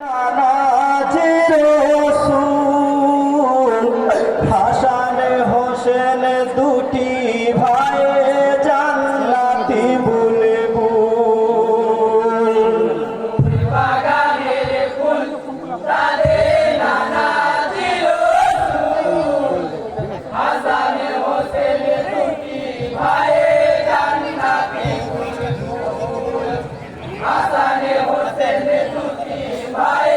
নানাজির রসূল হাসান হোসেন দুটি ভাই জান্নাতি বুলবুল বাগানের ফুল তাদের নানাজির রসূল হাসান হোসেন দুটি ভাই জান্নাতি বুলবুল হাসান হোসেন দুটি ভাই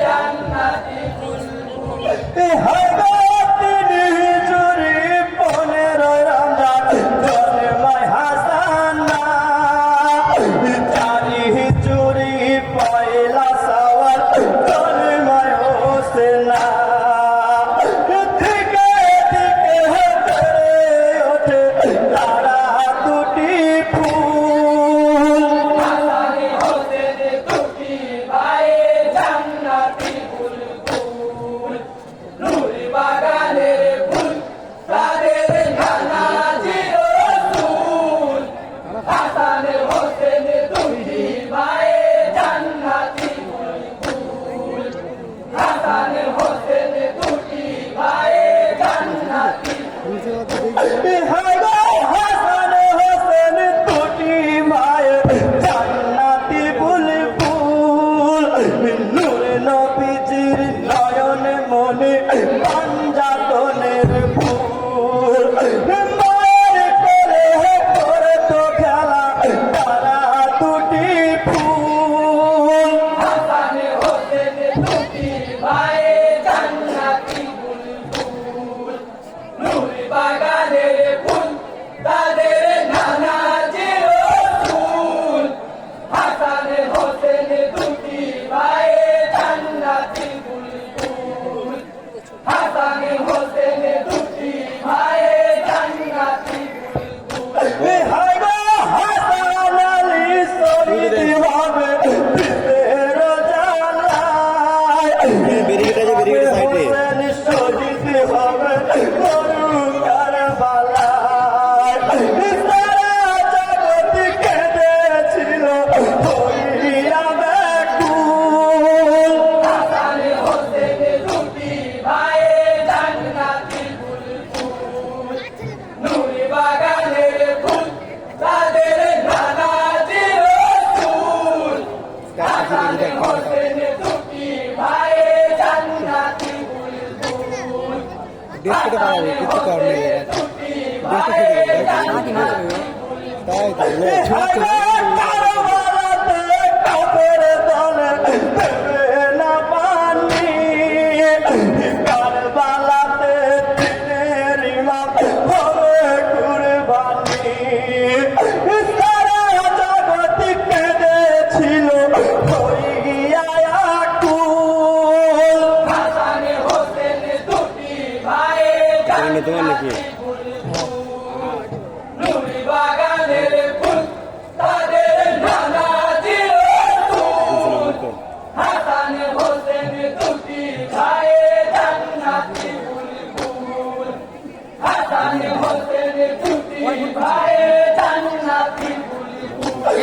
জান্নাতি বুলবুল হাজার হিজরি 15 রমজান জন্মায় হাসান 4 হিজরি পয়লা শাওয়াল জন্মায় হোসেন থেকে থেকে ধরে ওঠে তারা দুটি ফুল হাসান হোসেন দুটি ভাই জান্নাতি বুলবুল নূর বাগানের ফুল তাদের নানাজির রসূল হাসান হোসেন দুটি ভাই জান্নাতি বুলবুল হাসান হোসেন দুটি ভাই জান্নাতি হাসান হোসেন দুটি মায়ের জান্নাতি বুলবুল নূর নবীজির নয়ন মনে পাঞ্জাতনের ফুল মায়ের করে করে তো খেলা তারা দুটি ফুল হাসান হোসেন দুটি ভাই জান্নাতি বুলবুল নূর বাগানের ফুল তাদের নানাজির রসূল হাসান হোসেন দুটি ভাই জান্নাতি বুলবুল হাসান হোসেন দুটি ভাই জান্নাতি বুলবুল হাসান আলী শহীদ হবে বিশ্বের জালায় হোসেন শহীদ হবে কারবালায় সারা জগৎ কেঁদেছিল হইয়া ব্যাকুল হাসান হোসেন দুটি ভাই জান্নাতি বুলবুল নূর বাগানের ফুল তাদের নানাজির রসূল হাসান হোসেন দুটি ভাই জান্নাতি বুলবুল দেখতে পারবে কিছু করার নেই তাই কাপের দলে দেবে না পানি কারবালাতে দিনের ইমাম হবে কুরবানি সারা জগৎ কেঁদেছিল হইয়া আকুল হাসান হোসেন দুটি ভাই তোমার নাকি নূর বাগানের ফুল তাদের নানাজির রসূল হাসান হোসেন দুটি ভাই জান্নাতি বুলবুল হাসান হোসেন দুটি ভাই জান্নাতি বুলবুল